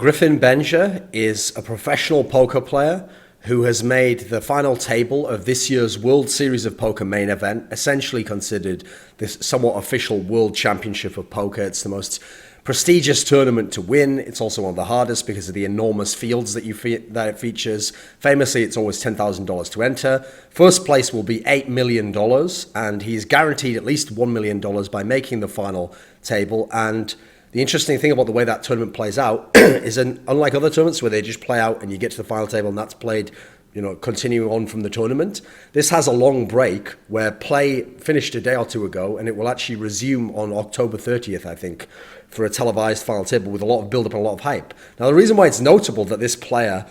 Griffin Benger is a professional poker player who has made the final table of this year's World Series of Poker main event, essentially considered this somewhat official World Championship of Poker. It's the most prestigious tournament to win. It's also one of the hardest because of the enormous fields that it features. Famously, it's always $10,000 to enter. First place will be $8 million, and he's guaranteed at least $1 million by making the final table. And the interesting thing about the way that tournament plays out is, unlike other tournaments where they just play out and you get to the final table and that's played, continuing on from the tournament, this has a long break where play finished a day or two ago, and it will actually resume on October 30th, I think, for a televised final table with a lot of build-up and a lot of hype. Now, the reason why it's notable that this player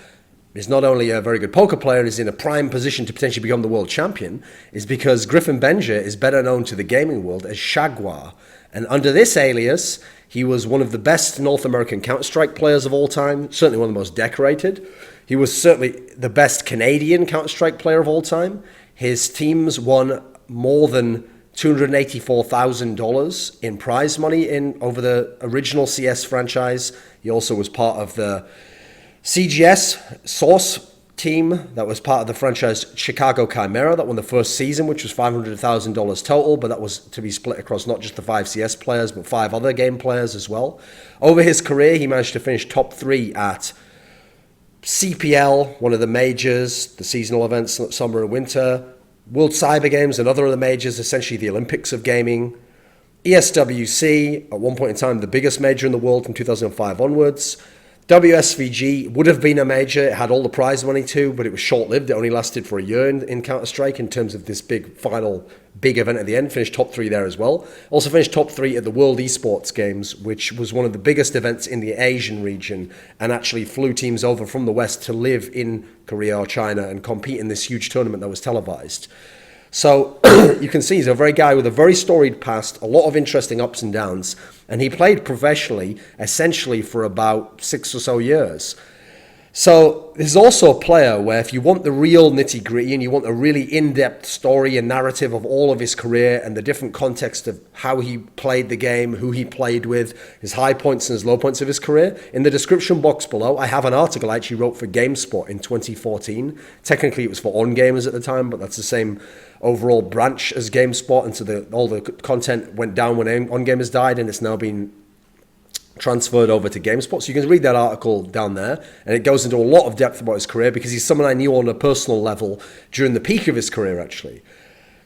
is not only a very good poker player and is in a prime position to potentially become the world champion is because Griffin Benger is better known to the gaming world as shaGuar. And under this alias, he was one of the best North American Counter-Strike players of all time, certainly one of the most decorated. He was certainly the best Canadian Counter-Strike player of all time. His teams won more than $284,000 in prize money over the original CS franchise. He also was part of the CGS Source team that was part of the franchise Chicago Chimera that won the first season, which was $500,000 total, but that was to be split across not just the 5 CS players, but 5 other game players as well. Over his career, he managed to finish top 3 at CPL, one of the majors, the seasonal events, summer and winter, World Cyber Games, another of the majors, essentially the Olympics of gaming, ESWC, at one point in time, the biggest major in the world from 2005 onwards. WSVG would have been a major. It had all the prize money too, but it was short-lived. It only lasted for a year in Counter-Strike in terms of this big event at the end. Finished top 3 there as well. Also finished top 3 at the World Esports Games, which was one of the biggest events in the Asian region, and actually flew teams over from the West to live in Korea or China and compete in this huge tournament that was televised. So you can see he's a very guy with a very storied past, a lot of interesting ups and downs, and he played professionally essentially for about 6 or so years. So this is also a player where if you want the real nitty-gritty and you want a really in-depth story and narrative of all of his career and the different context of how he played the game, who he played with, his high points and his low points of his career, in the description box below, I have an article I actually wrote for GameSpot in 2014. Technically, it was for On Gamers at the time, but that's the same overall branch as GameSpot, and so all the content went down when On Gamers died, and it's now been transferred over to GameSpot. So you can read that article down there, and it goes into a lot of depth about his career because he's someone I knew on a personal level during the peak of his career, actually.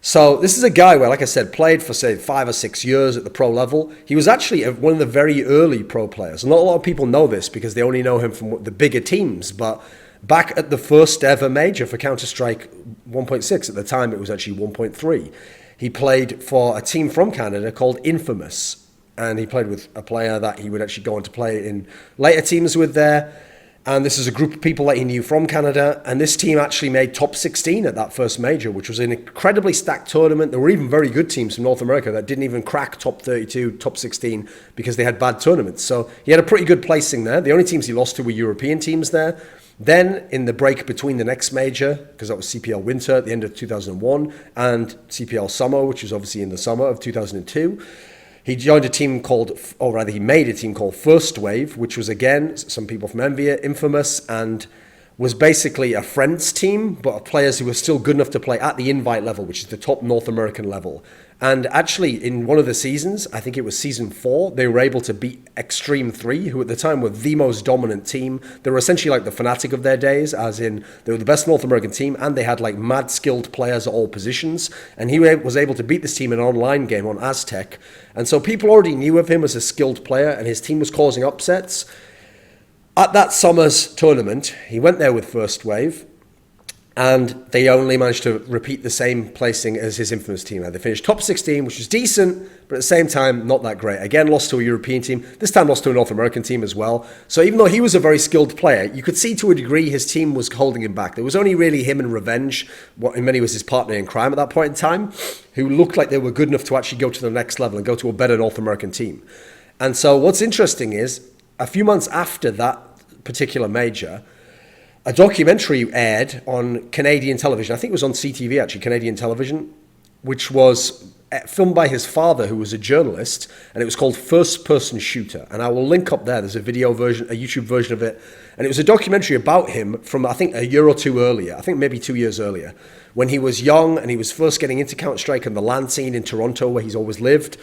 So this is a guy where, like I said, played for, say, 5 or 6 years at the pro level. He was actually one of the very early pro players. Not a lot of people know this because they only know him from the bigger teams, but back at the first ever major for Counter-Strike 1.6, at the time it was actually 1.3, he played for a team from Canada called Infamous. And he played with a player that he would actually go on to play in later teams with there. And this is a group of people that he knew from Canada. And this team actually made top 16 at that first major, which was an incredibly stacked tournament. There were even very good teams from North America that didn't even crack top 32, top 16 because they had bad tournaments. So he had a pretty good placing there. The only teams he lost to were European teams there. Then in the break between the next major, because that was CPL Winter at the end of 2001 and CPL Summer, which was obviously in the summer of 2002, he joined a team called, or rather he made a team called First Wave, which was, again, some people from Envia, Infamous, and was basically a friends team, but of players who were still good enough to play at the invite level, which is the top North American level. And actually, in one of the seasons, I think it was season 4, they were able to beat Extreme 3, who at the time were the most dominant team. They were essentially like the Fnatic of their days, as in they were the best North American team, and they had like mad skilled players at all positions. And he was able to beat this team in an online game on Aztec. And so people already knew of him as a skilled player, and his team was causing upsets. At that summer's tournament, he went there with First Wave, and they only managed to repeat the same placing as his Infamous team. They finished top 16, which was decent, but at the same time, not that great. Again, lost to a European team. This time lost to a North American team as well. So even though he was a very skilled player, you could see to a degree his team was holding him back. There was only really him and Revenge, what in many was his partner in crime at that point in time, who looked like they were good enough to actually go to the next level and go to a better North American team. And so what's interesting is, a few months after that particular major, a documentary aired on Canadian television. I think it was on CTV, actually, Canadian television, which was filmed by his father, who was a journalist, and it was called First Person Shooter. And I will link up there. There's a video version, a YouTube version of it. And it was a documentary about him from, I think, a year or two earlier. I think maybe 2 years earlier, when he was young and he was first getting into Counter-Strike and the LAN scene in Toronto, where he's always lived.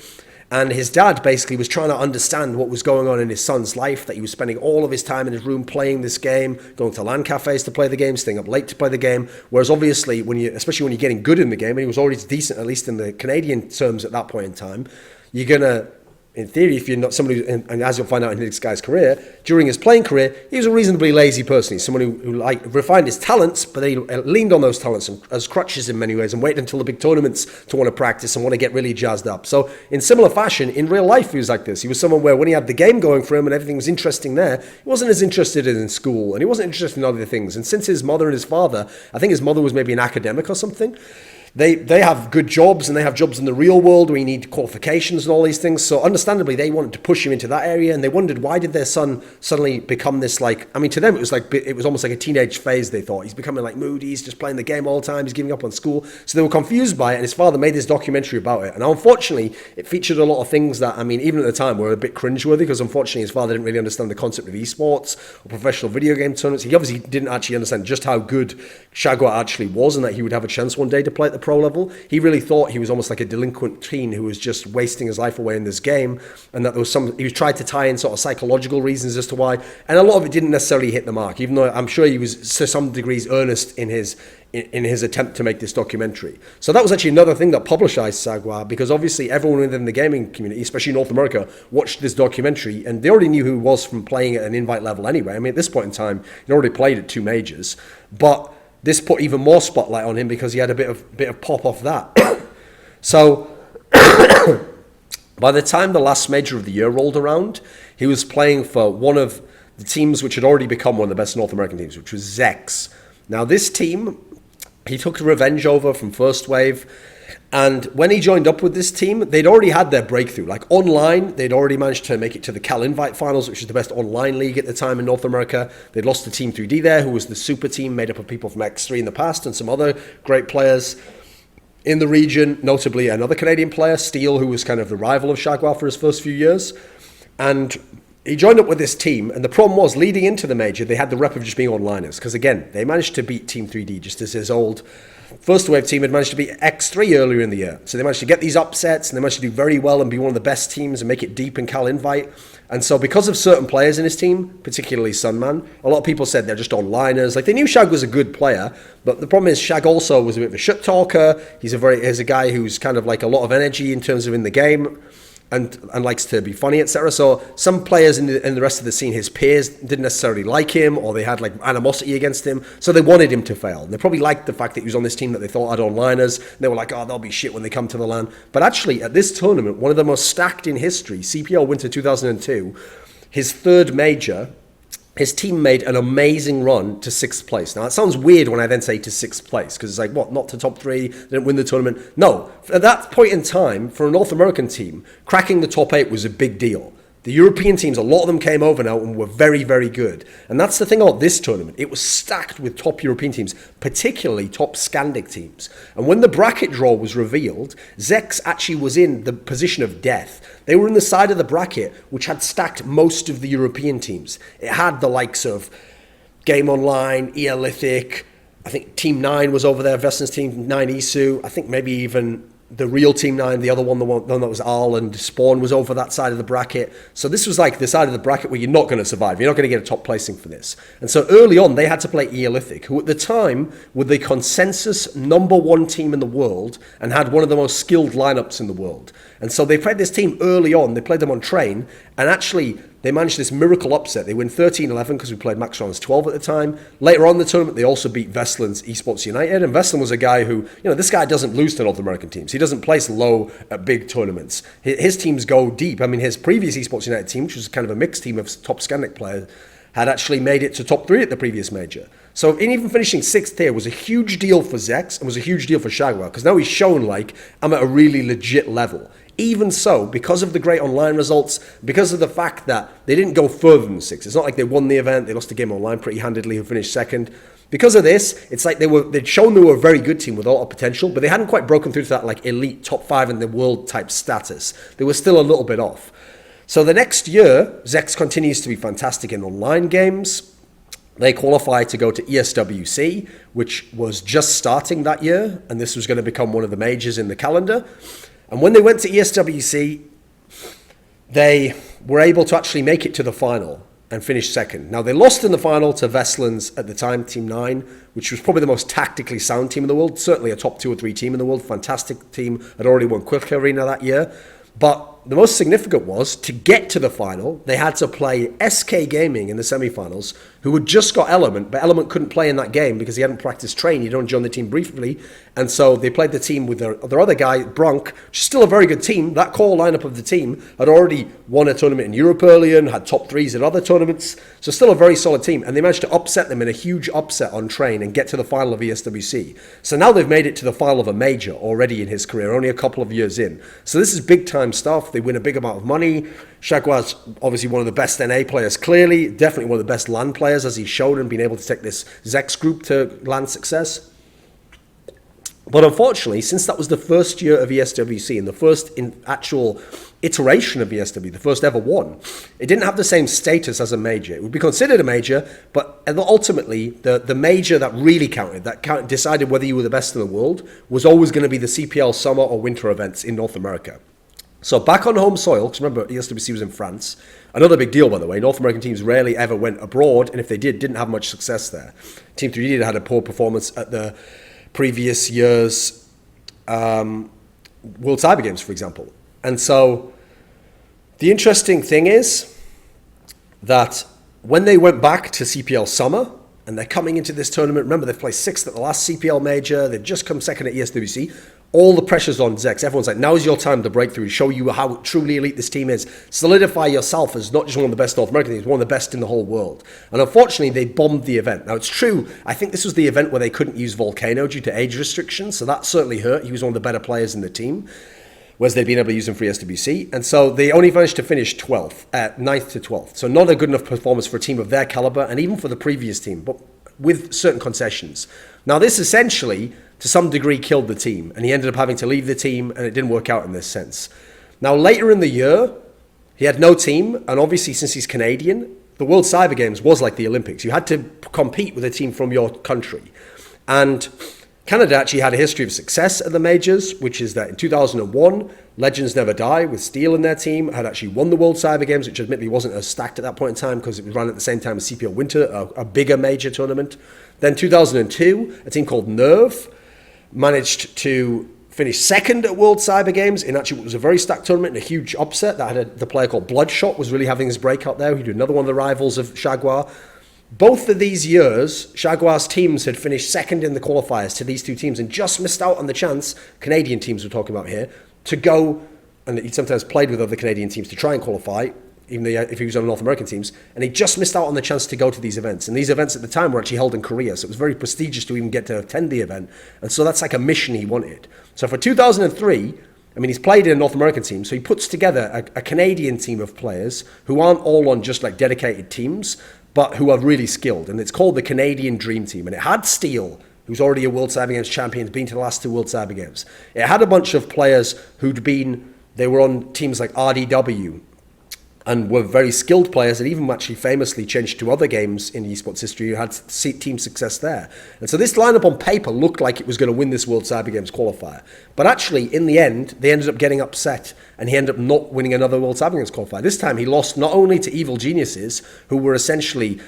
And his dad basically was trying to understand what was going on in his son's life, that he was spending all of his time in his room playing this game, going to LAN cafes to play the game, staying up late to play the game. Whereas obviously, especially when you're getting good in the game, and he was already decent, at least in the Canadian terms at that point in time, you're going to, in theory, if you're not somebody, and as you'll find out in this guy's career, during his playing career, he was a reasonably lazy person. He's someone who like refined his talents, but he leaned on those talents as crutches in many ways and waited until the big tournaments to want to practice and want to get really jazzed up. So in similar fashion, in real life, he was like this. He was someone where when he had the game going for him and everything was interesting there, he wasn't as interested in school and he wasn't interested in other things. And since his mother and his father, I think his mother was maybe an academic or something, They have good jobs and they have jobs in the real world where you need qualifications and all these things. So understandably, they wanted to push him into that area, and they wondered, why did their son suddenly become this, like, I mean, to them, it was almost like a teenage phase, they thought. He's becoming like moody, he's just playing the game all the time, he's giving up on school. So they were confused by it, and his father made this documentary about it. And unfortunately, it featured a lot of things that, I mean, even at the time were a bit cringeworthy, because unfortunately his father didn't really understand the concept of esports or professional video game tournaments. He obviously didn't actually understand just how good shaGuar actually was and that he would have a chance one day to play at the pro level. He really thought he was almost like a delinquent teen who was just wasting his life away in this game, and that there was he was tried to tie in sort of psychological reasons as to why, and a lot of it didn't necessarily hit the mark, even though I'm sure he was to some degrees earnest in his attempt to make this documentary. So that was actually another thing that publicized shaGuar, because obviously everyone within the gaming community, especially North America, watched this documentary, and they already knew who he was from playing at an invite level anyway. I mean, at this point in time, he'd already played at 2 majors, but this put even more spotlight on him because he had a bit of pop off that. So by the time the last major of the year rolled around, he was playing for one of the teams which had already become one of the best North American teams, which was Zex. Now this team, he took revenge over from First Wave, and when he joined up with this team, they'd already had their breakthrough. Like online, they'd already managed to make it to the Cal Invite Finals, which is the best online league at the time in North America. They'd lost to Team 3D there, who was the super team made up of people from X3 in the past and some other great players in the region, notably another Canadian player, Steele, who was kind of the rival of shaGuar for his first few years. And he joined up with this team, and the problem was, leading into the major, they had the rep of just being onliners, because again, they managed to beat Team 3D, just as his old First Wave team had managed to beat X3 earlier in the year. So they managed to get these upsets, and they managed to do very well and be one of the best teams and make it deep in Cal Invite. And so because of certain players in his team, particularly Sunman, a lot of people said they're just onliners. Like, they knew Shag was a good player, but the problem is Shag also was a bit of a shit talker. He's a guy who's kind of like a lot of energy in terms of in the game, and likes to be funny, etc. So some players in the rest of the scene, his peers, didn't necessarily like him, or they had like animosity against him, so they wanted him to fail. And they probably liked the fact that he was on this team that they thought had onliners, and they were like, oh, they'll be shit when they come to the LAN. But actually, at this tournament, one of the most stacked in history, CPL Winter 2002, his 3rd major, his team made an amazing run to 6th place. Now, it sounds weird when I then say to 6th place, because it's like, what, not to top 3, they didn't win the tournament? No, at that point in time, for a North American team, cracking the top 8 was a big deal. The European teams, a lot of them came over now and were very, very good. And that's the thing about this tournament. It was stacked with top European teams, particularly top Scandic teams. And when the bracket draw was revealed, Zex actually was in the position of death. They were in the side of the bracket which had stacked most of the European teams. It had the likes of Game Online, Eolithic, I think Team 9 was over there, Vessen's Team 9 Isu, I think maybe even the real Team 9, the one that was Arl and Spawn was over that side of the bracket. So this was like the side of the bracket where you're not going to survive. You're not going to get a top placing for this. And so early on, they had to play Eolithic, who at the time were the consensus #1 team in the world and had one of the most skilled lineups in the world. And so they played this team early on. They played them on train, and actually they managed this miracle upset. They win 13-11 because we played Max Rounds 12 at the time. Later on in the tournament, they also beat Veslin's Esports United. And Veslin was a guy who, this guy doesn't lose to North American teams. He doesn't place low at big tournaments. His teams go deep. I mean, his previous Esports United team, which was kind of a mixed team of top Scandic players, had actually made it to top 3 at the previous major. So even finishing 6th here was a huge deal for Zex and was a huge deal for shaGuar, because now he's shown, like, I'm at a really legit level. Even so, because of the great online results, because of the fact that they didn't go further than 6, it's not like they won the event, they lost the game online pretty handedly and finished 2nd. Because of this, it's like they'd shown they were a very good team with a lot of potential, but they hadn't quite broken through to that, like, elite top 5 in the world type status. They were still a little bit off. So the next year, Zex continues to be fantastic in online games. They qualify to go to ESWC, which was just starting that year, and this was going to become one of the majors in the calendar. And when they went to ESWC, they were able to actually make it to the final and finish 2nd. Now, they lost in the final to Vestlund's at the time, Team 9, which was probably the most tactically sound team in the world, certainly a top 2 or 3 team in the world. Fantastic team, had already won Quilca Arena that year. But the most significant was, to get to the final, they had to play SK Gaming in the semifinals, who had just got Element, but Element couldn't play in that game because he hadn't practiced train. He'd only joined the team briefly. And so they played the team with their other guy, Bronk, which is still a very good team. That core lineup of the team had already won a tournament in Europe earlier and had top 3s at other tournaments. So still a very solid team. And they managed to upset them in a huge upset on train and get to the final of ESWC. So now they've made it to the final of a major already in his career, only a couple of years in. So this is big time stuff. They win a big amount of money. shaGuar's obviously one of the best NA players, clearly. Definitely one of the best LAN players, as he showed, and being able to take this Zex group to LAN success. But unfortunately, since that was the first year of ESWC and the first actual iteration of ESW, the first ever one, it didn't have the same status as a major. It would be considered a major, but ultimately, the major that really counted, decided whether you were the best in the world, was always going to be the CPL summer or winter events in North America. So back on home soil, because remember, ESWC was in France. Another big deal, by the way. North American teams rarely ever went abroad, and if they didn't have much success there. Team 3D had a poor performance at the previous year's World Cyber Games, for example. And so the interesting thing is that when they went back to CPL Summer, and they're coming into this tournament, remember they've placed 6th at the last CPL major, they've just come 2nd at ESWC, all the pressure's on Zex. Everyone's like, now's your time to break through, show you how truly elite this team is, solidify yourself as not just one of the best North American teams, one of the best in the whole world. And unfortunately, they bombed the event. Now, it's true, I think this was the event where they couldn't use Volcano due to age restrictions, so that certainly hurt. He was one of the better players in the team, whereas they'd been able to use him for ESWC. And so they only managed to finish 12th, 9th to 12th. So not a good enough performance for a team of their caliber, and even for the previous team, but with certain concessions. Now, this essentially, to some degree, killed the team, and he ended up having to leave the team, and it didn't work out in this sense. Now, later in the year, he had no team, and obviously, since he's Canadian, the World Cyber Games was like the Olympics. You had to compete with a team from your country. And Canada actually had a history of success at the majors, which is that in 2001, Legends Never Die with Steel in their team had actually won the World Cyber Games, which admittedly wasn't as stacked at that point in time because it was run at the same time as CPL Winter, a bigger major tournament. Then 2002, a team called Nerve managed to finish 2nd at World Cyber Games in actually what was a very stacked tournament and a huge upset. That had the player called Bloodshot was really having his breakout there. He'd another one of the rivals of shaGuar. Both of these years, shaGuar's teams had finished 2nd in the qualifiers to these two teams and just missed out on the chance, Canadian teams we're talking about here, to go, and he sometimes played with other Canadian teams to try and qualify, even though if he was on North American teams, and he just missed out on the chance to go to these events. And these events at the time were actually held in Korea, so it was very prestigious to even get to attend the event. And so that's like a mission he wanted. So for 2003, I mean, he's played in a North American team, so he puts together a Canadian team of players who aren't all on just like dedicated teams, but who are really skilled. And it's called the Canadian Dream Team. And it had Steele, who's already a World Cyber Games champion, been to the last 2 World Cyber Games. It had a bunch of players they were on teams like RDW, and were very skilled players and even actually famously changed to other games in esports history who had team success there. And so this lineup on paper looked like it was going to win this World Cyber Games qualifier. But actually, in the end, they ended up getting upset and he ended up not winning another World Cyber Games qualifier. This time he lost not only to Evil Geniuses, who were essentially,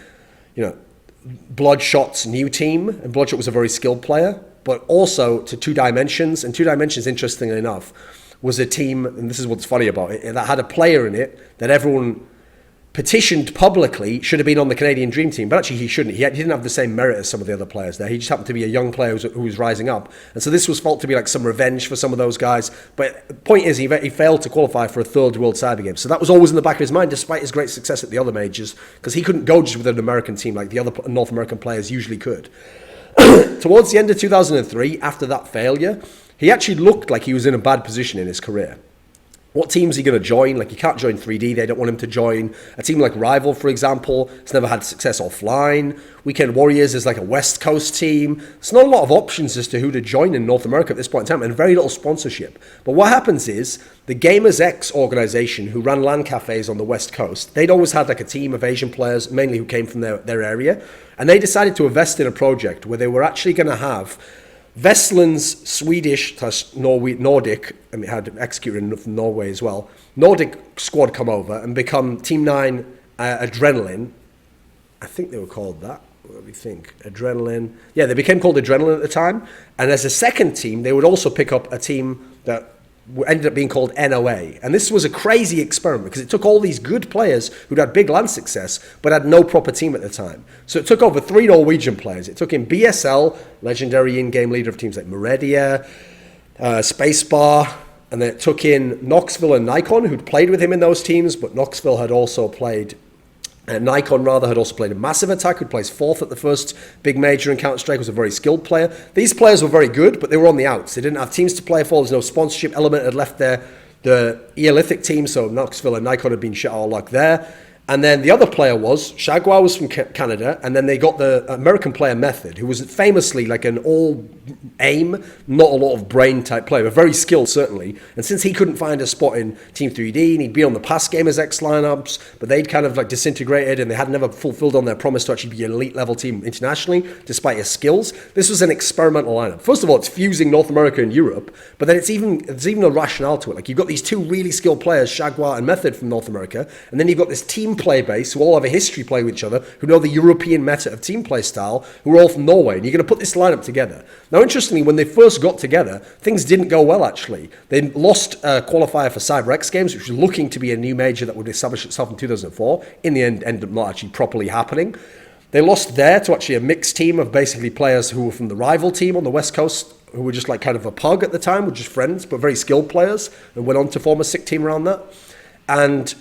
Bloodshot's new team, and Bloodshot was a very skilled player, but also to Two Dimensions. And Two Dimensions, interestingly enough, was a team, and this is what's funny about it, that had a player in it that everyone petitioned publicly should have been on the Canadian Dream Team, but actually he shouldn't. He didn't have the same merit as some of the other players there. He just happened to be a young player who was rising up. And so this was felt to be like some revenge for some of those guys. But the point is, he failed to qualify for a third World Cyber Games. So that was always in the back of his mind, despite his great success at the other majors, because he couldn't go just with an American team like the other North American players usually could. Towards the end of 2003, after that failure, he actually looked like he was in a bad position in his career. What team is he going to join? Like, he can't join 3D. They don't want him to join. A team like Rival, for example, has never had success offline. Weekend Warriors is like a West Coast team. There's not a lot of options as to who to join in North America at this point in time, and very little sponsorship. But what happens is, the Gamers X organization, who ran LAN cafes on the West Coast, they'd always had like a team of Asian players, mainly who came from their area, and they decided to invest in a project where they were actually going to have Vestland's Swedish / Nordic, I mean, had executed from Norway as well, Nordic squad come over and become Team 9 Adrenaline. I think they were called that. What do we think? Adrenaline. Yeah, they became called Adrenaline at the time. And as a second team, they would also pick up a team that ended up being called NOA. And this was a crazy experiment because it took all these good players who'd had big LAN success but had no proper team at the time. So it took over 3 Norwegian players. It took in BSL, legendary in-game leader of teams like Meredia, Spacebar, and then it took in Knoxville and Nikon, who'd played with him in those teams, but Knoxville had also played Nikon had also played a Massive Attack, who placed 4th at the first big major in Counter-Strike, was a very skilled player. These players were very good, but they were on the outs. They didn't have teams to play for. There's no sponsorship element had left the Eolithic team, so Knoxville and Nikon had been shit all luck there. And then the other player was, shaGuar was from Canada, and then they got the American player Method, who was famously like an all-aim, not a lot of brain type player, but very skilled certainly. And since he couldn't find a spot in Team 3D, and he'd be on the past Gamers X lineups, but they'd kind of like disintegrated, and they had never fulfilled on their promise to actually be an elite level team internationally, despite his skills. This was an experimental lineup. First of all, it's fusing North America and Europe, but then there's even a rationale to it. Like, you've got these 2 really skilled players, shaGuar and Method from North America, and then you've got this team play base who all have a history playing with each other, who know the European meta of team play style, who are all from Norway, and you're going to put this lineup together. Now, interestingly, when they first got together, things didn't go well, actually. They lost a qualifier for CyberX Games, which was looking to be a new major that would establish itself in 2004. In the end, ended up not actually properly happening. They lost there to actually a mixed team of basically players who were from the Rival team on the West Coast, who were just like kind of a pug at the time, were just friends, but very skilled players, and went on to form a sick team around that. And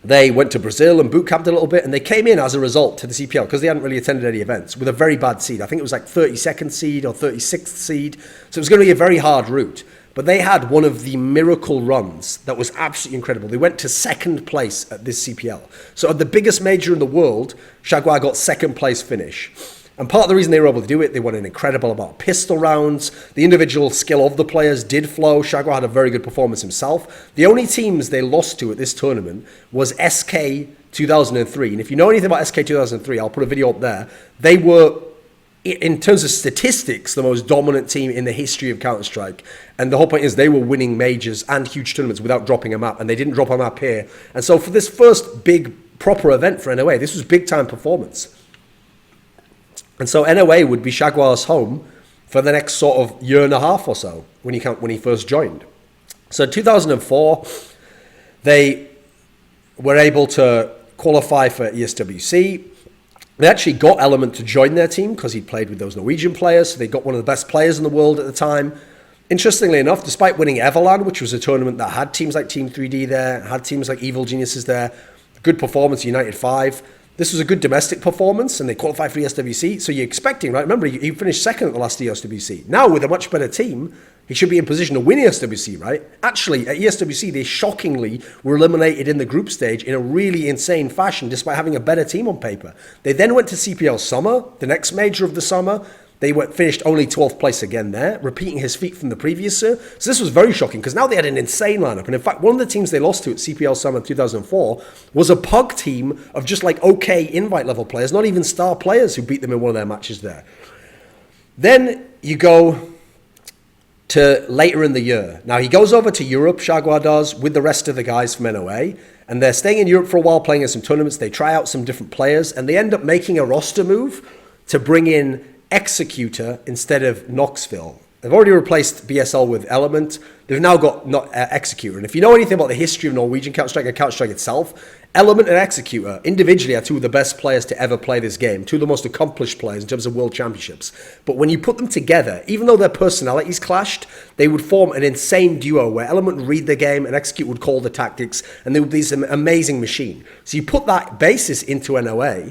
they went to Brazil and boot camped a little bit, and they came in as a result to the CPL because they hadn't really attended any events with a very bad seed. I think it was like 32nd seed or 36th seed. So it was going to be a very hard route. But they had one of the miracle runs that was absolutely incredible. They went to 2nd place at this CPL. So at the biggest major in the world, shaGuar got 2nd place finish. And part of the reason they were able to do it, they won an incredible amount of pistol rounds. The individual skill of the players did flow. shaGuar had a very good performance himself. The only teams they lost to at this tournament was SK 2003. And if you know anything about SK 2003, I'll put a video up there. They were, in terms of statistics, the most dominant team in the history of Counter-Strike. And the whole point is they were winning majors and huge tournaments without dropping a map. And they didn't drop a map here. And so for this first big proper event for NOA, this was big time performance. And so NOA would be shaGuar's home for the next sort of year and a half or so when he first joined. So in 2004, they were able to qualify for ESWC. They actually got Element to join their team because he played with those Norwegian players. So they got one of the best players in the world at the time. Interestingly enough, despite winning Everland, which was a tournament that had teams like Team 3D there, had teams like Evil Geniuses there, good performance, United 5. This was a good domestic performance, and they qualified for ESWC. So you're expecting, right? Remember, he finished 2nd at the last ESWC. Now, with a much better team, he should be in position to win ESWC, right? Actually, at ESWC, they shockingly were eliminated in the group stage in a really insane fashion, despite having a better team on paper. They then went to CPL Summer, the next major of the summer. They finished only 12th place again there, repeating his feat from the previous year. So this was very shocking because now they had an insane lineup. And in fact, one of the teams they lost to at CPL Summer 2004 was a pug team of just like okay invite level players, not even star players who beat them in one of their matches there. Then you go to later in the year. Now he goes over to Europe, shaGuar does, with the rest of the guys from NOA. And they're staying in Europe for a while, playing in some tournaments. They try out some different players and they end up making a roster move to bring in Executor instead of Knoxville. They've already replaced BSL with Element. They've now got Executor. And if you know anything about the history of Norwegian Counter-Strike and Counter-Strike itself, Element and Executor individually are two of the best players to ever play this game, two of the most accomplished players in terms of world championships. But when you put them together, even though their personalities clashed, they would form an insane duo where Element would read the game and Execute would call the tactics, and they would be this amazing machine. So you put that basis into NOA,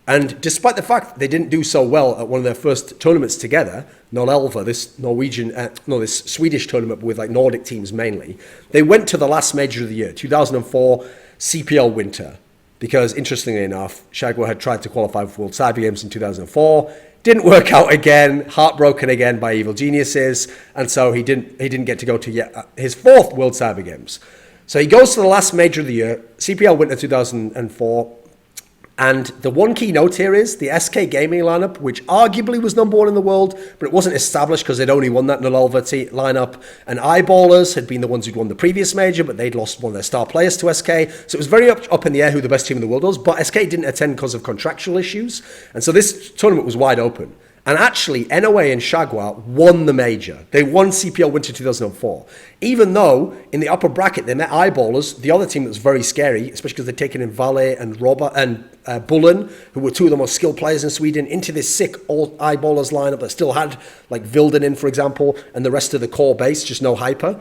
and despite the fact that they didn't do so well at one of their first tournaments together, Norelva, this this Swedish tournament with like Nordic teams mainly, they went to the last major of the year, 2004 CPL Winter, because interestingly enough, shaGuar had tried to qualify for World Cyber Games in 2004, didn't work out again, heartbroken again by Evil Geniuses, and so he didn't get to go to yet his fourth World Cyber Games. So he goes to the last major of the year, CPL Winter 2004. And the one key note here is the SK Gaming lineup, which arguably was number one in the world, but it wasn't established because they'd only won that Norelva lineup. And Eyeballers had been the ones who'd won the previous major, but they'd lost one of their star players to SK. So it was very up in the air who the best team in the world was, but SK didn't attend because of contractual issues. And so this tournament was wide open. And actually, NOA and shaGuar won the major. They won CPL Winter 2004. Even though in the upper bracket they met Eyeballers, the other team that was very scary, especially because they'd taken in Valle and Robert and Bullen, who were two of the most skilled players in Sweden, into this sick old Eyeballers lineup that still had like Vilden in, for example, and the rest of the core base, just no hyper.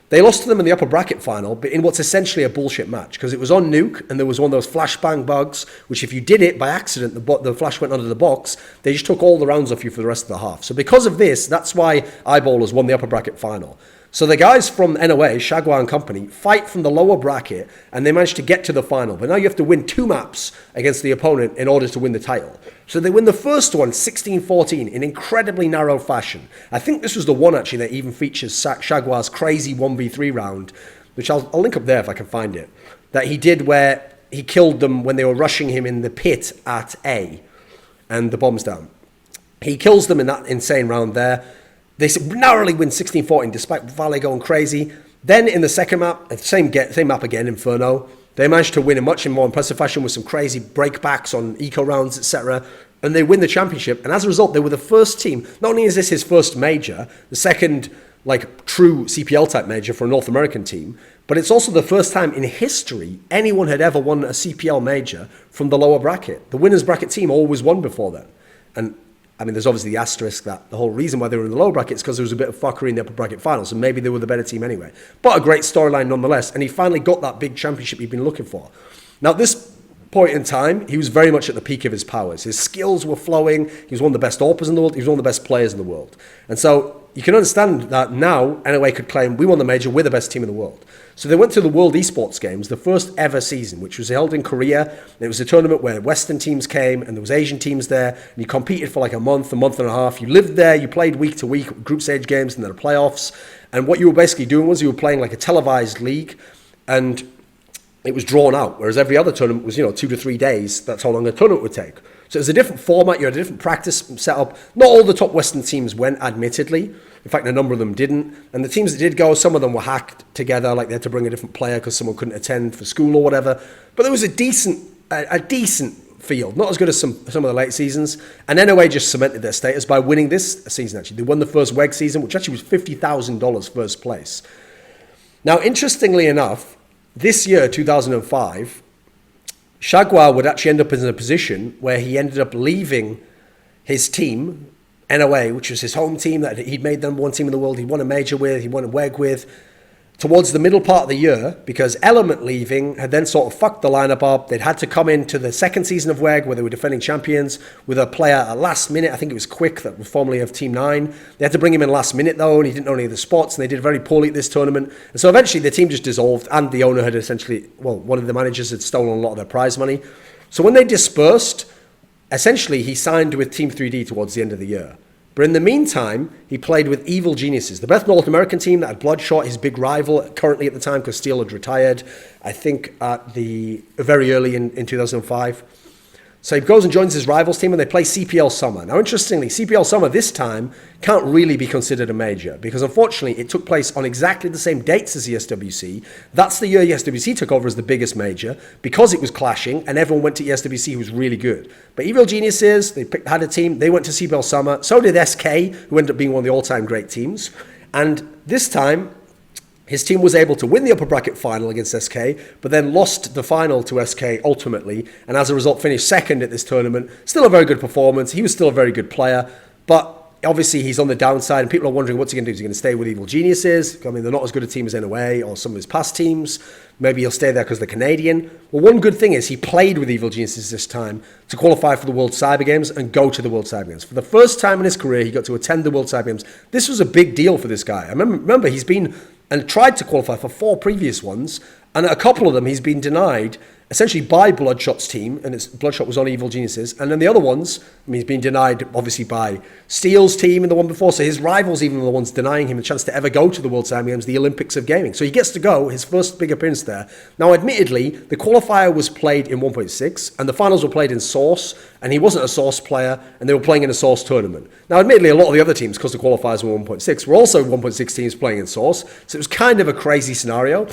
They lost to them in the upper bracket final, but in what's essentially a bullshit match, because it was on Nuke, and there was one of those flashbang bugs, which if you did it by accident, the flash went under the box, they just took all the rounds off you for the rest of the half. So because of this, that's why Eyeballers won the upper bracket final. So the guys from NOA, shaGuar and company, fight from the lower bracket, and they managed to get to the final. But now you have to win 2 maps against the opponent in order to win the title. So they win the first one, 16-14, in incredibly narrow fashion. I think this was the one, actually, that even features shaGuar's crazy 1v3 round, which I'll link up there if I can find it, that he did where he killed them when they were rushing him in the pit at A, and the bomb's down. He kills them in that insane round there. They narrowly win 16-14 despite Valle going crazy. Then in the second map, same map again, Inferno, they managed to win in much more impressive fashion with some crazy breakbacks on eco rounds, etc. And they win the championship. And as a result, they were the first team. Not only is this his first major, the second like true CPL type major for a North American team, but it's also the first time in history anyone had ever won a CPL major from the lower bracket. The winners bracket team always won before then. And I mean, there's obviously the asterisk that the whole reason why they were in the lower bracket is because there was a bit of fuckery in the upper bracket final, so maybe they were the better team anyway. But a great storyline nonetheless, and he finally got that big championship he'd been looking for. Now, at this point in time, he was very much at the peak of his powers. His skills were flowing. He was one of the best AWPers in the world. He was one of the best players in the world. And so you can understand that now NOA could claim, we won the major, we're the best team in the world. So they went to the World Esports Games, the first ever season, which was held in Korea. And it was a tournament where Western teams came and there was Asian teams there. And you competed for like a month and a half. You lived there, you played week to week, group stage games and then the playoffs. And what you were basically doing was you were playing like a televised league, and it was drawn out, whereas every other tournament was, 2 to 3 days. That's how long a tournament would take. So it was a different format. You had a different practice setup. Not all the top Western teams went, admittedly. In fact, a number of them didn't. And the teams that did go, some of them were hacked together, like they had to bring a different player because someone couldn't attend for school or whatever. But there was a decent field, not as good as some of the late seasons. And NOA just cemented their status by winning this season, actually. They won the first WEG season, which actually was $50,000 first place. Now, interestingly enough, this year, 2005, shaGuar would actually end up in a position where he ended up leaving his team, NOA, which was his home team that he'd made number one team in the world, he won a major with, he won a WEG with, towards the middle part of the year, because Element leaving had then sort of fucked the lineup up. They'd had to come into the second season of WEG, where they were defending champions, with a player at last minute. I think it was Quick, that was formerly of Team 9. They had to bring him in last minute, though, and he didn't know any of the spots, and they did very poorly at this tournament. And so eventually the team just dissolved, and the owner had essentially, one of the managers had stolen a lot of their prize money. So when they dispersed, essentially he signed with Team 3D towards the end of the year. But in the meantime, he played with Evil Geniuses, the best North American team that had Bloodshot, his big rival currently at the time, because Steele had retired, I think, at the very early in 2005. So he goes and joins his rivals team, and they play CPL Summer. Now, interestingly, CPL Summer this time can't really be considered a major, because unfortunately it took place on exactly the same dates as ESWC. That's the year ESWC took over as the biggest major, because it was clashing, and everyone went to ESWC who was really good. But Evil Geniuses, they had a team, they went to CPL Summer. So did SK, who ended up being one of the all-time great teams. And this time, His team was able to win the upper bracket final against SK, but then lost the final to SK ultimately, and as a result finished second at this tournament. Still a very good performance. He was still a very good player, but obviously he's on the downside, and people are wondering what's he going to do. Is he going to stay with Evil Geniuses? I mean, they're not as good a team as NOA or some of his past teams. Maybe he'll stay there because they're Canadian. Well, one good thing is he played with Evil Geniuses this time to qualify for the World Cyber Games and go to the World Cyber Games. For the first time in his career, he got to attend the World Cyber Games. This was a big deal for this guy. I remember he's been and tried to qualify for 4 previous ones, and a couple of them he's been denied, essentially by Bloodshot's team, and Bloodshot was on Evil Geniuses, and then the other ones, I mean, he's been denied obviously by Steel's team and the one before, so his rivals even were the ones denying him a chance to ever go to the World Cyber Games, the Olympics of Gaming. So he gets to go, his first big appearance there. Now, admittedly, the qualifier was played in 1.6, and the finals were played in Source, and he wasn't a Source player, and they were playing in a Source tournament. Now, admittedly, a lot of the other teams, because the qualifiers were 1.6, were also 1.6 teams playing in Source, so it was kind of a crazy scenario.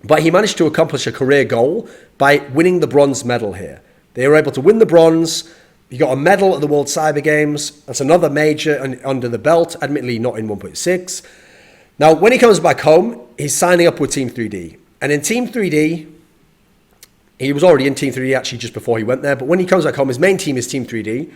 But he managed to accomplish a career goal by winning the bronze medal here. They were able to win the bronze. He got a medal at the World Cyber Games. That's another major under the belt, admittedly not in 1.6. Now, when he comes back home, he's signing up with Team 3D. And in Team 3D, he was already in Team 3D actually just before he went there. But when he comes back home, his main team is Team 3D.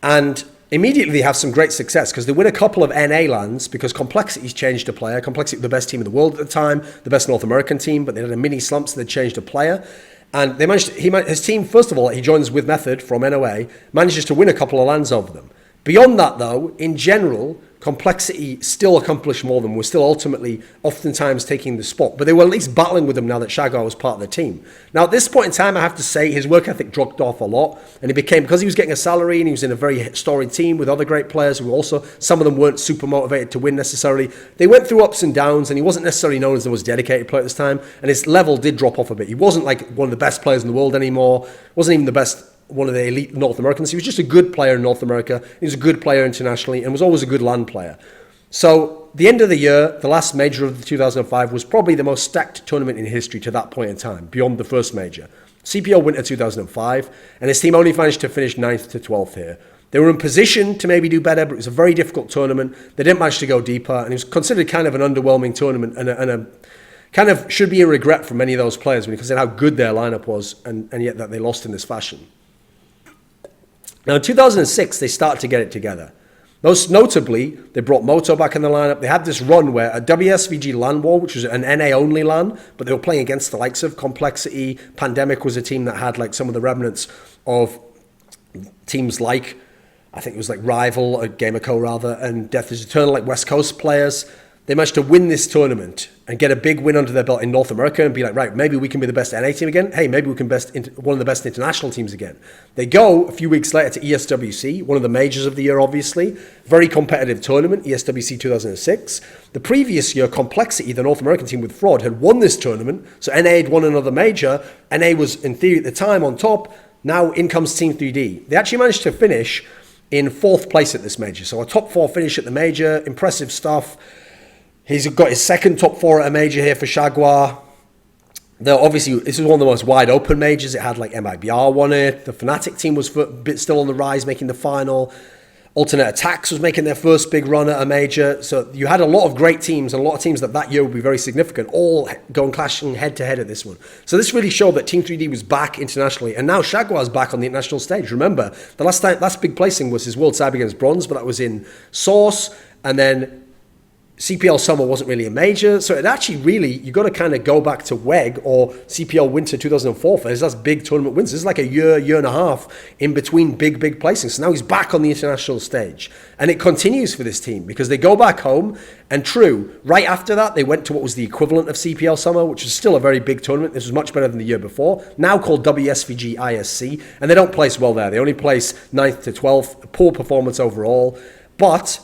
And immediately they have some great success because they win a couple of NA lands because Complexity's changed a player. Complexity were the best team in the world at the time, the best North American team, but they had a mini slump, so they changed a player. And they his team, first of all, he joins with Method from NOA, manages to win a couple of lands over them. Beyond that, though, in general, Complexity still accomplished more than them. We're still ultimately, oftentimes, taking the spot. But they were at least battling with them now that shaGuar was part of the team. Now, at this point in time, I have to say, his work ethic dropped off a lot. And it became, because he was getting a salary and he was in a very storied team with other great players who also, some of them weren't super motivated to win necessarily. They went through ups and downs, and he wasn't necessarily known as the most dedicated player at this time. And his level did drop off a bit. He wasn't like one of the best players in the world anymore. Wasn't even the best, one of the elite North Americans. He was just a good player in North America. He was a good player internationally and was always a good LAN player. So the end of the year, the last major of the 2005 was probably the most stacked tournament in history to that point in time, beyond the first major. CPL Winter 2005, and his team only managed to finish 9th to 12th here. They were in position to maybe do better, but it was a very difficult tournament. They didn't manage to go deeper, and it was considered kind of an underwhelming tournament and a kind of should be a regret for many of those players because of how good their lineup was, and yet that they lost in this fashion. Now, in 2006, they started to get it together. Most notably, they brought Moto back in the lineup. They had this run where a WSVG LAN war, which was an NA-only LAN, but they were playing against the likes of Complexity. Pandemic was a team that had like some of the remnants of teams like, I think it was like Rival, or Gamerco rather, and Death is Eternal, like West Coast players. They managed to win this tournament and get a big win under their belt in North America and be like, right, maybe we can be the best NA team again. Hey, maybe we can one of the best international teams again. They go a few weeks later to ESWC, one of the majors of the year, obviously. Very competitive tournament, ESWC 2006. The previous year, Complexity, the North American team with Fraud, had won this tournament. So NA had won another major. NA was, in theory, at the time on top. Now in comes Team 3D. They actually managed to finish in 4th place at this major. So a top 4 finish at the major, impressive stuff. He's got his second top 4 at a major here for shaGuar. Though obviously, this was one of the most wide open majors. It had like MIBR won it. The Fnatic team was still on the rise, making the final. Alternate Attacks was making their first big run at a major. So you had a lot of great teams and a lot of teams that year would be very significant, all going clashing head to head at this one. So this really showed that Team 3D was back internationally. And now shaGuar's back on the international stage. Remember, the last big placing was his World Cyber Games bronze, but that was in Source. And then CPL Summer wasn't really a major, so it actually really, you got to kind of go back to WEG or CPL Winter 2004 for his last big tournament wins. This is like a year and a half in between big placings. So now he's back on the international stage. And it continues for this team because they go back home, and true, right after that, they went to what was the equivalent of CPL Summer, which is still a very big tournament. This was much better than the year before, now called WSVG ISC, and they don't place well there. They only place 9th to 12th, poor performance overall, but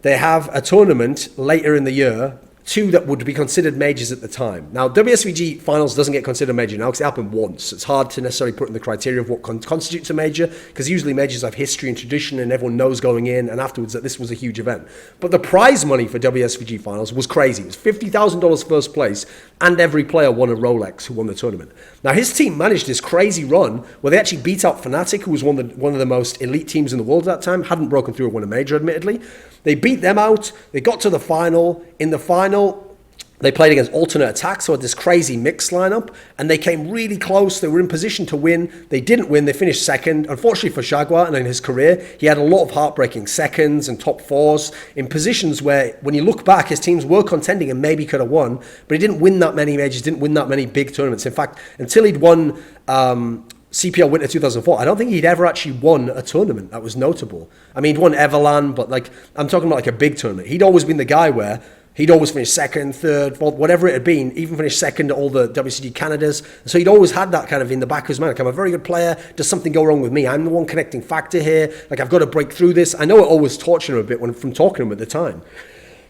they have a tournament later in the year, 2 that would be considered majors at the time. Now, WSVG Finals doesn't get considered a major now because it happened once. It's hard to necessarily put in the criteria of what constitutes a major because usually majors have history and tradition and everyone knows going in and afterwards that this was a huge event. But the prize money for WSVG Finals was crazy. It was $50,000 first place and every player won a Rolex who won the tournament. Now, his team managed this crazy run where they actually beat out Fnatic, who was one of the most elite teams in the world at that time, hadn't broken through or won a major, admittedly. They beat them out. They got to the final. In the final, They played against alternate attacks, so had this crazy mixed lineup, and they came really close. They were in position to win. They didn't win. They finished second. Unfortunately for shaGuar, and in his career, he had a lot of heartbreaking seconds and top fours in positions where, when you look back, his teams were contending and maybe could have won, but he didn't win that many majors, didn't win that many big tournaments. In fact, until he'd won CPL Winter 2004, I don't think he'd ever actually won a tournament that was notable. I mean, he'd won Everland, but I'm talking about a big tournament. He'd always been the guy where he'd always finish second, third, fourth, whatever it had been, even finished second at all the WCG Canadas. So he'd always had that kind of in the back of his mind. I'm a very good player. Does something go wrong with me? I'm the one connecting factor here. I've got to break through this. I know it always tortured him a bit from talking to him at the time.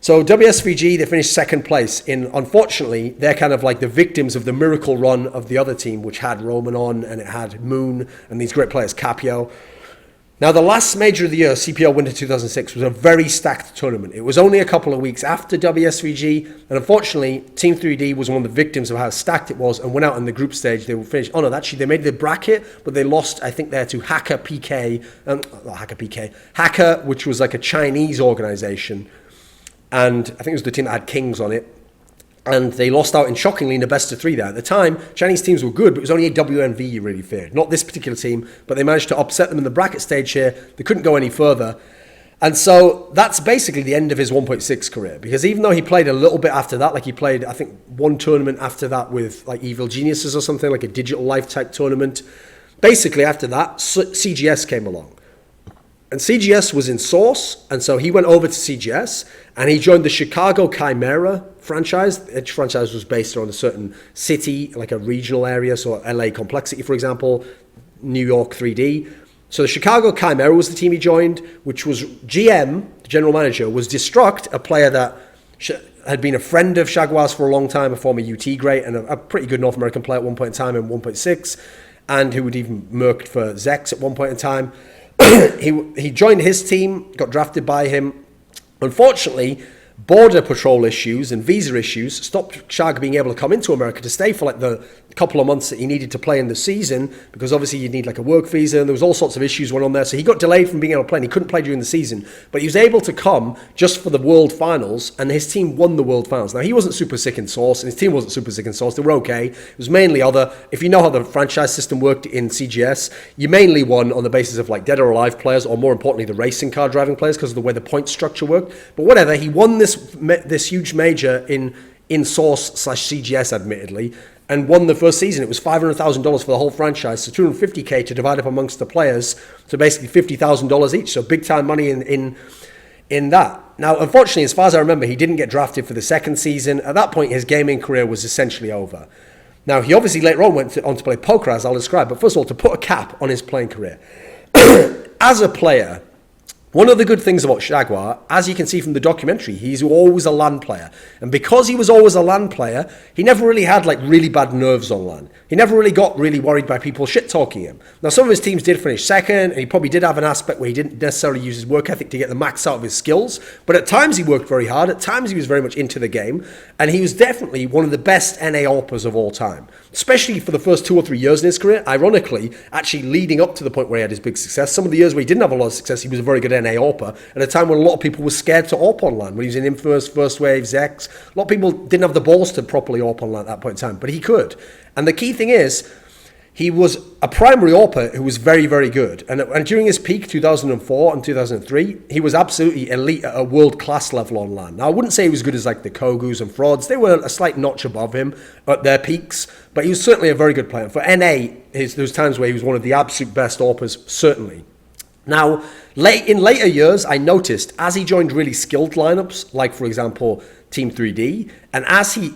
So WSVG, they finished second place unfortunately, they're kind of like the victims of the miracle run of the other team, which had Roman on, and it had Moon, and these great players, Capio. Now, the last major of the year, CPL Winter 2006, was a very stacked tournament. It was only a couple of weeks after WSVG, and unfortunately, Team 3D was one of the victims of how stacked it was and went out in the group stage. They were finished. Oh no, actually, they made the bracket, but they lost, I think, there to Hacker PK, Hacker, which was like a Chinese organization, and I think it was the team that had Kings on it. And they lost out shockingly in the best of three there. At the time, Chinese teams were good, but it was only a WNV you really feared. Not this particular team, but they managed to upset them in the bracket stage here. They couldn't go any further. And so that's basically the end of his 1.6 career. Because even though he played a little bit after that, he played, I think, one tournament after that with Evil Geniuses or something, like a Digital Life type tournament. Basically, after that, CGS came along. And CGS was in Source, and so he went over to CGS, and he joined the Chicago Chimera franchise. Each franchise was based on a certain city, like a regional area, so LA Complexity, for example, New York 3D. So the Chicago Chimera was the team he joined, which was GM, the general manager, was Destruct, a player that had been a friend of shaGuar's for a long time, a former UT great, and a pretty good North American player at one point in time in 1.6, and who would even merked for Zex at one point in time. He joined his team, got drafted by him. Unfortunately, border patrol issues and visa issues stopped Shag being able to come into America to stay for the couple of months that he needed to play in the season, because obviously you'd need a work visa, and there was all sorts of issues going on there. So he got delayed from being able to play, and he couldn't play during the season, but he was able to come just for the World Finals, and his team won the World Finals. Now, he wasn't super sick in Source, and his team wasn't super sick in Source. They were okay. It was mainly if you know how the franchise system worked in CGS, you mainly won on the basis of Dead or Alive players, or more importantly, the racing car driving players, because of the way the point structure worked. But whatever, he won this huge major in Source/CGS, admittedly, and won the first season. It was $500,000 for the whole franchise, so $250K to divide up amongst the players, so basically $50,000 each, so big time money in that. Now, unfortunately, as far as I remember, he didn't get drafted for the second season. At that point, his gaming career was essentially over. Now, he obviously later on went on to play poker, as I'll describe, but first of all, to put a cap on his playing career. As a player, one of the good things about shaGuar, as you can see from the documentary, he's always a LAN player. And because he was always a LAN player, he never really had really bad nerves on LAN. He never really got really worried by people shit-talking him. Now, some of his teams did finish second, and he probably did have an aspect where he didn't necessarily use his work ethic to get the max out of his skills. But at times he worked very hard. At times he was very much into the game. And he was definitely one of the best NA AWPers of all time, especially for the first 2 or 3 years in his career. Ironically, actually leading up to the point where he had his big success. Some of the years where he didn't have a lot of success, he was a very good NA AWPer at a time when a lot of people were scared to AWP on LAN. When he was in Infamous, First Wave, Zex, a lot of people didn't have the balls to properly AWP on LAN at that point in time, but he could. And the key thing is, he was a primary AWPer who was very, very good. And during his peak, 2004 and 2003, he was absolutely elite at a world-class level on LAN. Now, I wouldn't say he was good as the Kogus and Frauds. They were a slight notch above him at their peaks, but he was certainly a very good player. For NA, there was times where he was one of the absolute best AWPers, certainly. Now, in later years, I noticed as he joined really skilled lineups, like, for example, Team 3D, and as he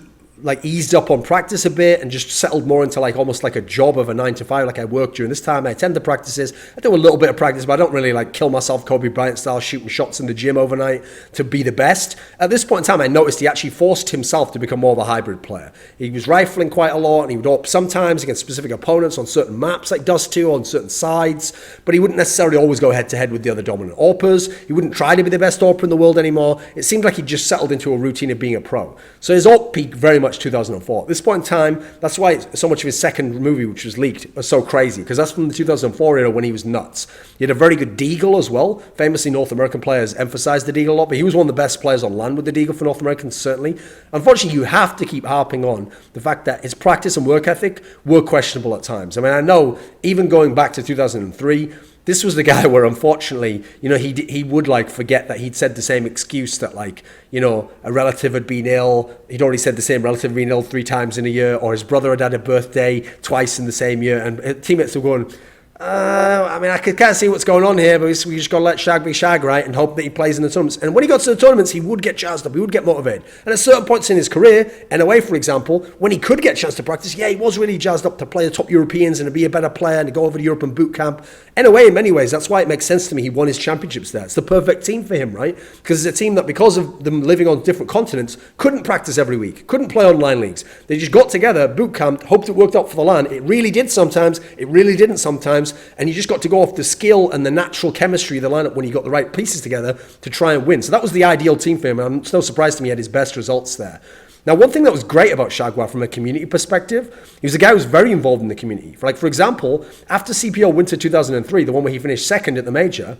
eased up on practice a bit and just settled more into almost a job of a 9 to 5. I worked during this time. I attend the practices. I do a little bit of practice, but I don't really kill myself Kobe Bryant style, shooting shots in the gym overnight to be the best. At this point in time, I noticed he actually forced himself to become more of a hybrid player. He was rifling quite a lot, and he would AWP sometimes against specific opponents on certain maps, like Dust 2 on certain sides, but he wouldn't necessarily always go head to head with the other dominant AWPers. He wouldn't try to be the best AWPer in the world anymore. It seemed like he just settled into a routine of being a pro. So his AWP peak very much much 2004. At this point in time, that's why so much of his second movie, which was leaked, was so crazy, because that's from the 2004 era when he was nuts. He had a very good deagle as well. Famously, North American players emphasized the deagle a lot, but he was one of the best players on land with the deagle for North Americans, certainly. Unfortunately, you have to keep harping on the fact that his practice and work ethic were questionable at times. I mean, I know, even going back to 2003, this was the guy where, unfortunately, he would forget that he'd said the same excuse that a relative had been ill. He'd already said the same relative had been ill 3 times in a year, or his brother had had a birthday twice in the same year, and teammates were going, I can't see what's going on here, but we just got to let Shag be Shag, right, and hope that he plays in the tournaments. And when he got to the tournaments, he would get jazzed up, he would get motivated. And at certain points in his career, NOA, for example, when he could get a chance to practice, he was really jazzed up to play the top Europeans and to be a better player and to go over to Europe and boot camp. NOA, in many ways, that's why it makes sense to me he won his championships there. It's the perfect team for him, right? Because it's a team that, because of them living on different continents, couldn't practice every week, couldn't play online leagues. They just got together, boot camped, hoped it worked out for the LAN. It really did sometimes, it really didn't sometimes, and you just got to go off the skill and the natural chemistry of the lineup when you got the right pieces together to try and win. So that was the ideal team for him, and it's no surprise to me he had his best results there. Now, one thing that was great about shaGuar from a community perspective, he was a guy who was very involved in the community. For example, after CPL Winter 2003, the one where he finished second at the major,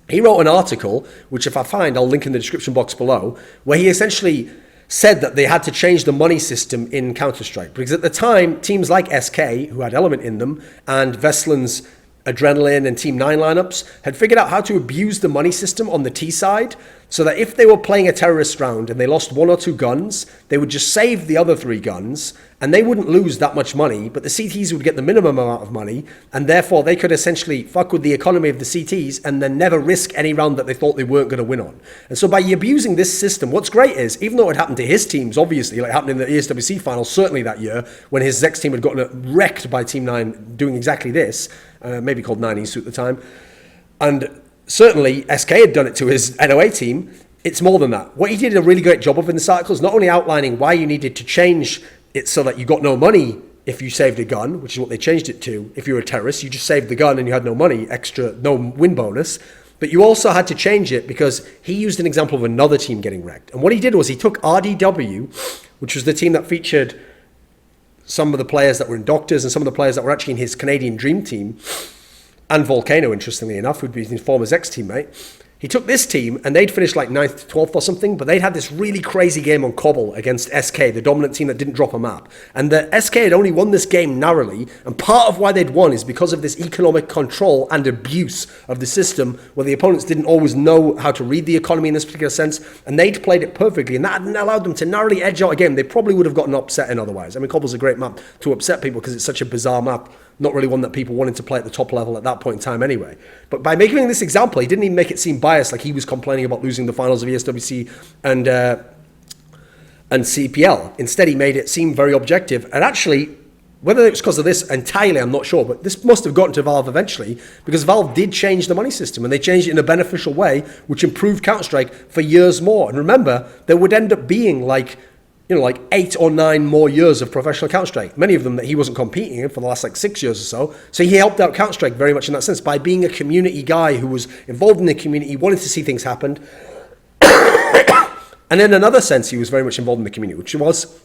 he wrote an article, which if I find, I'll link in the description box below, where he essentially said that they had to change the money system in Counter-Strike. Because at the time, teams like SK, who had Element in them, and Veslin's Adrenaline and Team 9 lineups had figured out how to abuse the money system on the T side, so that if they were playing a terrorist round and they lost 1 or 2 guns, they would just save the other 3 guns and they wouldn't lose that much money, but the CTs would get the minimum amount of money, and therefore they could essentially fuck with the economy of the CTs and then never risk any round that they thought they weren't going to win on. And so by abusing this system, what's great is, even though it happened to his teams, obviously, it happened in the ESWC final, certainly that year, when his Zex team had gotten wrecked by Team 9 doing exactly this, maybe called 9 ESU at the time, and certainly SK had done it to his NOA team. It's more than that. What he did a really great job of in this article is not only outlining why you needed to change it so that you got no money if you saved a gun, which is what they changed it to. If you were a terrorist, you just saved the gun and you had no money, extra, no win bonus. But you also had to change it because he used an example of another team getting wrecked. And what he did was he took RDW, which was the team that featured some of the players that were in Doctors and some of the players that were actually in his Canadian Dream Team, and Volcano, interestingly enough, who'd be his former Zex teammate. He took this team, and they'd finished 9th to 12th or something, but they'd had this really crazy game on Cobble against SK, the dominant team that didn't drop a map. And the SK had only won this game narrowly, and part of why they'd won is because of this economic control and abuse of the system, where the opponents didn't always know how to read the economy in this particular sense, and they'd played it perfectly, and that hadn't allowed them to narrowly edge out a game they probably would have gotten upset in otherwise. I mean, Cobble's a great map to upset people because it's such a bizarre map. Not really one that people wanted to play at the top level at that point in time anyway. But by making this example, he didn't even make it seem biased, like he was complaining about losing the finals of ESWC and CPL. Instead, he made it seem very objective. And actually, whether it was because of this entirely, I'm not sure, but this must have gotten to Valve eventually, because Valve did change the money system, and they changed it in a beneficial way, which improved Counter-Strike for years more. And remember, there would end up being like 8 or 9 more years of professional Counter-Strike, many of them that he wasn't competing in for the last 6 years or so. So he helped out Counter-Strike very much in that sense by being a community guy who was involved in the community, wanted to see things happen. And in another sense, he was very much involved in the community, which was,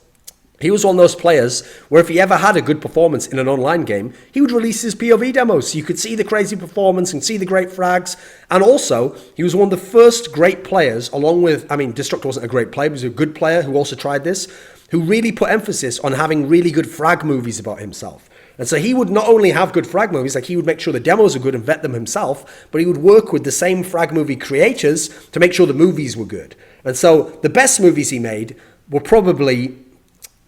he was one of those players where if he ever had a good performance in an online game, he would release his POV demos so you could see the crazy performance and see the great frags. And also, he was one of the first great players, along with, Destructor wasn't a great player, but he was a good player who also tried this, who really put emphasis on having really good frag movies about himself. And so he would not only have good frag movies, like he would make sure the demos are good and vet them himself, but he would work with the same frag movie creators to make sure the movies were good. And so the best movies he made were probably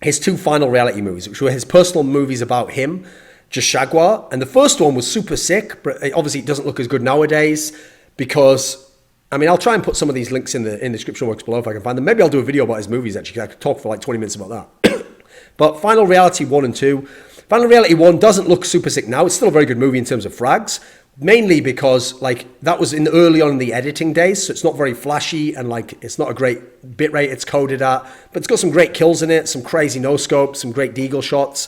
his 2 final reality movies, which were his personal movies about him, just shaGuar. And the first one was super sick, but obviously it doesn't look as good nowadays because, I'll try and put some of these links in the description box below if I can find them. Maybe I'll do a video about his movies actually, because I could talk for 20 minutes about that. But Final Reality 1 and 2. Final Reality 1 doesn't look super sick now. It's still a very good movie in terms of frags. Mainly because that was in early on in the editing days, so it's not very flashy and it's not a great bitrate it's coded at, but it's got some great kills in it, some crazy no scopes, some great deagle shots,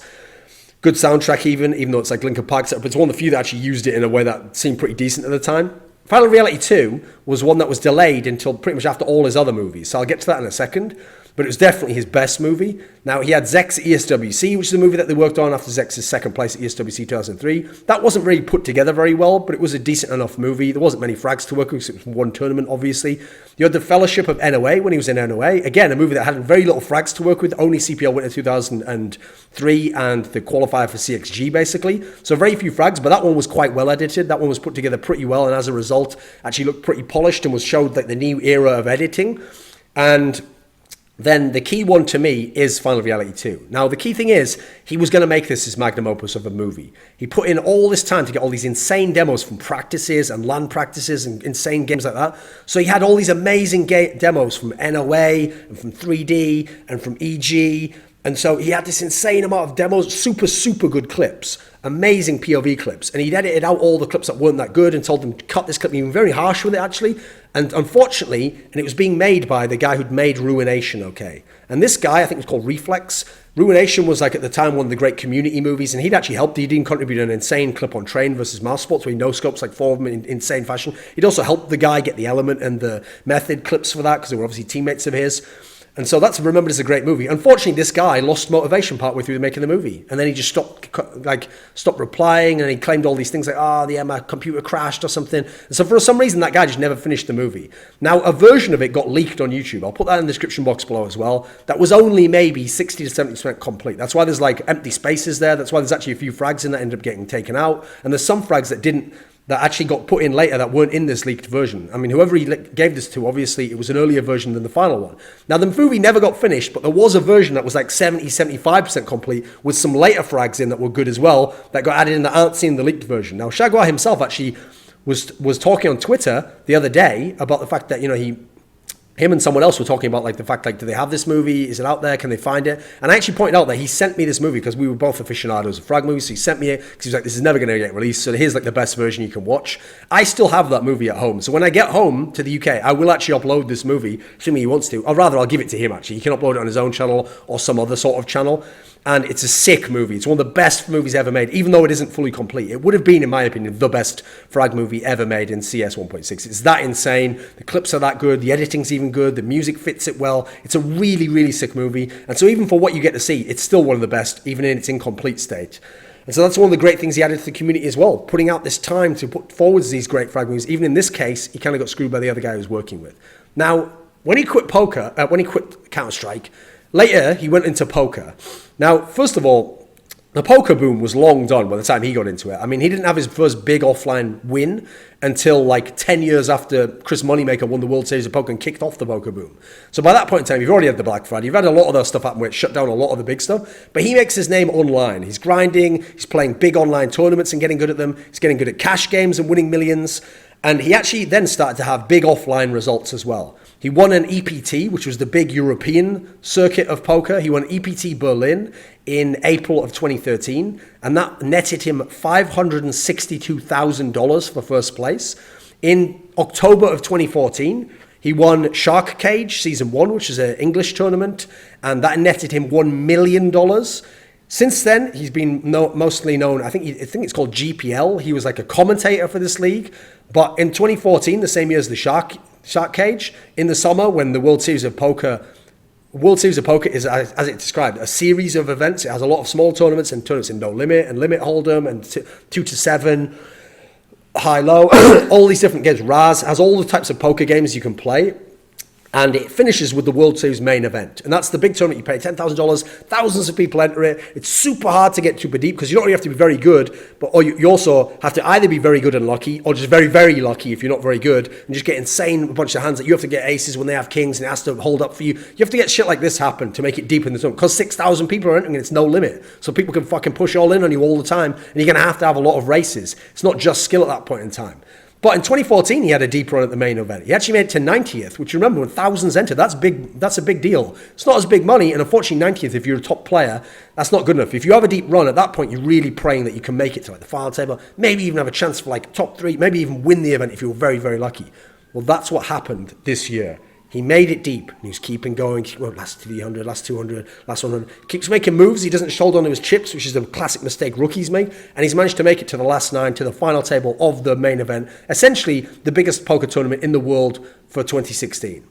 good soundtrack even though it's like Linkin Park setup, but it's one of the few that actually used it in a way that seemed pretty decent at the time. Final Reality 2 was one that was delayed until pretty much after all his other movies, so I'll get to that in a second. but it was definitely his best movie. Now, he had Zek's ESWC, which is a movie that they worked on after Zek's second place at ESWC 2003. That wasn't really put together very well, but it was a decent enough movie. There wasn't many frags to work with, because it was one tournament, obviously. You had The Fellowship of NOA when he was in NOA. Again, a movie that had very little frags to work with, only CPL winner 2003 and the qualifier for CXG, basically. So very few frags, but that one was quite well edited. That one was put together pretty well, and as a result, actually looked pretty polished and was showed like the new era of editing. And then the key one to me is Final Reality 2. Now, the key thing is, he was going to make this his magnum opus of a movie. He put in all this time to get all these insane demos from practices and LAN practices and insane games like that. So he had all these amazing demos from NOA and from 3D and from EG. And so he had this insane amount of demos, super, super good clips, amazing POV clips. And he'd edited out all the clips that weren't that good and told them to cut this clip, being very harsh with it, actually. And unfortunately, and it was being made by the guy who'd made Ruination, okay? And this guy, I think it was called Reflex. Ruination was like at the time one of the great community movies, and he'd actually helped. He'd even contributed an insane clip on Train versus Mouse Sports where he no-scopes like four of them in insane fashion. He'd also helped the guy get the Element and the Method clips for that because they were obviously teammates of his. And so that's remembered as a great movie. Unfortunately, this guy lost motivation partway through making the movie. And then he just stopped replying, and he claimed all these things like, my computer crashed or something. And so for some reason, that guy just never finished the movie. Now, a version of it got leaked on YouTube. I'll put that in the description box below as well. That was only maybe 60 to 70% complete. That's why there's like empty spaces there. That's why there's actually a few frags in that ended up getting taken out. And there's some frags that actually got put in later that weren't in this leaked version. I mean, whoever he gave this to, obviously, it was an earlier version than the final one. Now, the movie never got finished, but there was a version that was like 70, 75% complete with some later frags in that were good as well that got added in that aren't seen in the leaked version. Now, shaGuar himself actually was talking on Twitter the other day about the fact that, him and someone else were talking about like the fact, like, do they have this movie? Is it out there? Can they find it? And I actually pointed out that he sent me this movie because we were both aficionados of frag movies. So he sent me it because he was like, this is never going to get released. So here's like the best version you can watch. I still have that movie at home. So when I get home to the UK, I will actually upload this movie, assuming he wants to. Or rather, I'll give it to him actually. He can upload it on his own channel or some other sort of channel. And it's a sick movie. It's one of the best movies ever made, even though it isn't fully complete. It would have been, in my opinion, the best frag movie ever made in CS 1.6. It's that insane. The clips are that good. The editing's even good. The music fits it well. It's a really, really sick movie. And so even for what you get to see, it's still one of the best, even in its incomplete state. And so that's one of the great things he added to the community as well, putting out this time to put forward these great frag movies. Even in this case, he kind of got screwed by the other guy he was working with. Now, when he quit Counter-Strike, later he went into poker. Now, first of all, the poker boom was long done by the time he got into it. I mean, he didn't have his first big offline win until like 10 years after Chris Moneymaker won the World Series of Poker and kicked off the poker boom. So by that point in time, you've already had the Black Friday. You've had a lot of that stuff happen where it shut down a lot of the big stuff. But he makes his name online. He's grinding. He's playing big online tournaments and getting good at them. He's getting good at cash games and winning millions. And he actually then started to have big offline results as well. He won an EPT, which was the big European circuit of poker. He won EPT Berlin in April of 2013, and that netted him $562,000 for first place. In October of 2014, he won Shark Cage Season 1, which is an English tournament, and that netted him $1 million. Since then, he's been mostly known, I think it's called GPL. He was like a commentator for this league. But in 2014, the same year as the Shark Cage, in the summer when the World Series of Poker is, as it described, a series of events. It has a lot of small tournaments and tournaments in No Limit and Limit Hold'em and 2 to 7, High Low, all these different games. Raz has all the types of poker games you can play. And it finishes with the World Series main event. And that's the big tournament. You pay $10,000. Thousands of people enter it. It's super hard to get super deep because you don't only have to be very good, but you also have to either be very good and lucky or just very, very lucky if you're not very good and just get insane a bunch of hands that you have to get aces when they have kings and it has to hold up for you. You have to get shit like this happen to make it deep in the tournament because 6,000 people are entering and it's no limit. So people can fucking push all in on you all the time and you're going to have a lot of races. It's not just skill at that point in time. But in 2014, he had a deep run at the main event. He actually made it to 90th, which, remember, when thousands entered, that's big. That's a big deal. It's not as big money, and unfortunately, 90th, if you're a top player, that's not good enough. If you have a deep run, at that point, you're really praying that you can make it to like the final table, maybe even have a chance for like top 3, maybe even win the event if you were very, very lucky. Well, that's what happened this year. He made it deep. And he was keeping going. Last 300, last 200, last 100. Keeps making moves. He doesn't hold on to his chips, which is a classic mistake rookies make. And he's managed to make it to the last 9, to the final table of the main event. Essentially, the biggest poker tournament in the world for 2016.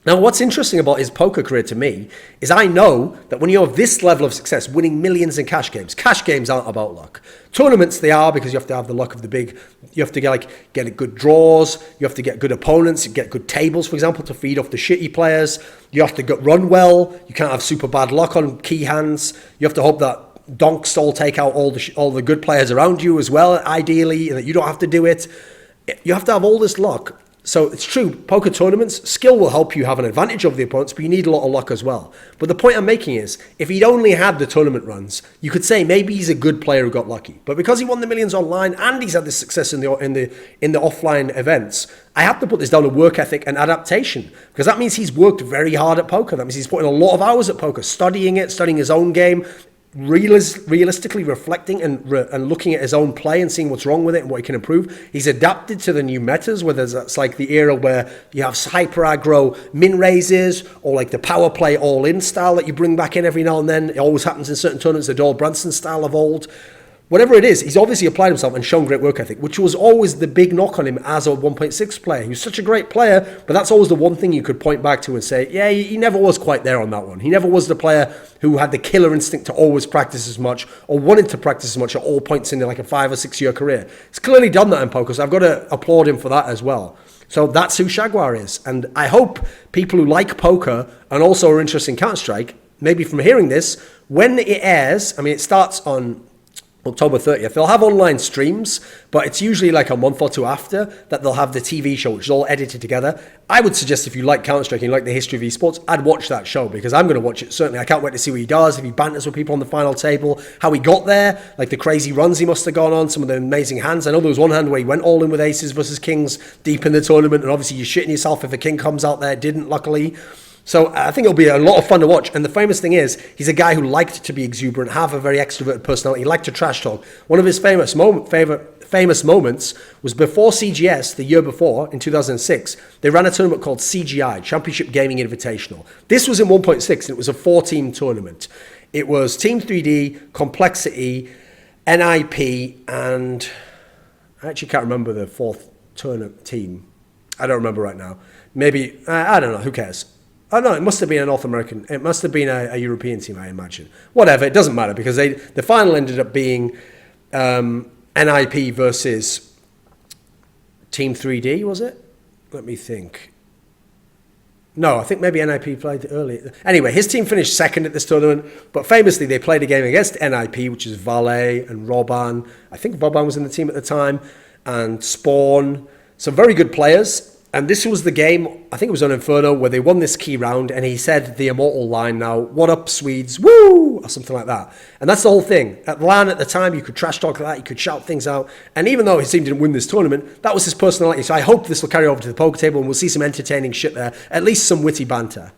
Now, what's interesting about his poker career to me is I know that when you have this level of success, winning millions in cash games aren't about luck. Tournaments, they are, because you have to have the luck of the big, you have to get good draws, you have to get good opponents, you get good tables, for example, to feed off the shitty players. You have to run well, you can't have super bad luck on key hands. You have to hope that donks all take out all the good players around you as well, ideally, and that you don't have to do it. You have to have all this luck. So it's true, poker tournaments, skill will help you have an advantage over the opponents, but you need a lot of luck as well. But the point I'm making is, if he'd only had the tournament runs, you could say maybe he's a good player who got lucky. But because he won the millions online and he's had this success in the offline events, I have to put this down to work ethic and adaptation, because that means he's worked very hard at poker. That means he's put in a lot of hours at poker, studying his own game, realistically reflecting and looking at his own play and seeing what's wrong with it and what he can improve. He's adapted to the new metas, whether that's like the era where you have hyper aggro min raises, or like the power play all in style that you bring back in every now and then. It always happens in certain tournaments, the Doyle Brunson style of old. Whatever it is, he's obviously applied himself and shown great work ethic, which was always the big knock on him as a 1.6 player. He was such a great player, but that's always the one thing you could point back to and say, yeah, he never was quite there on that one. He never was the player who had the killer instinct to always practice as much, or wanted to practice as much at all points in like a 5 or 6 year career. He's clearly done that in poker, so I've got to applaud him for that as well. So that's who shaGuar is. And I hope people who like poker and also are interested in Counter-Strike, maybe from hearing this, when it airs, I mean, it starts on October 30th. They'll have online streams, but it's usually like a month or two after that they'll have the TV show, which is all edited together. I would suggest if you like Counter-Strike and you like the history of esports, I'd watch that show, because I'm going to watch it. Certainly, I can't wait to see what he does, if he banters with people on the final table, how he got there, like the crazy runs he must have gone on, some of the amazing hands. I know there was one hand where he went all in with aces versus kings deep in the tournament, and obviously you're shitting yourself if a king comes out there. Didn't, luckily. So I think it'll be a lot of fun to watch. And the famous thing is, he's a guy who liked to be exuberant, have a very extroverted personality. He liked to trash talk. One of his famous moments was before CGS, the year before, in 2006, they ran a tournament called CGI, Championship Gaming Invitational. This was in 1.6, and it was a 4-team tournament. It was Team 3D, Complexity, NIP, and I actually can't remember the fourth tournament team. I don't remember right now. Maybe, I don't know, who cares? Oh no, it must have been a North American. It must have been a European team, I imagine. Whatever, it doesn't matter, because the final ended up being NIP versus Team 3D, was it? Let me think. No, I think maybe NIP played early. Anyway, his team finished second at this tournament, but famously they played a game against NIP, which is Valet and Robban. I think Robban was in the team at the time, and Spawn. Some very good players. And this was the game, I think it was on Inferno, where they won this key round, and he said the immortal line now, "What up, Swedes, woo!" or something like that. And that's the whole thing. At LAN at the time, you could trash talk like that, you could shout things out. And even though his team didn't win this tournament, that was his personality. So I hope this will carry over to the poker table, and we'll see some entertaining shit there, at least some witty banter.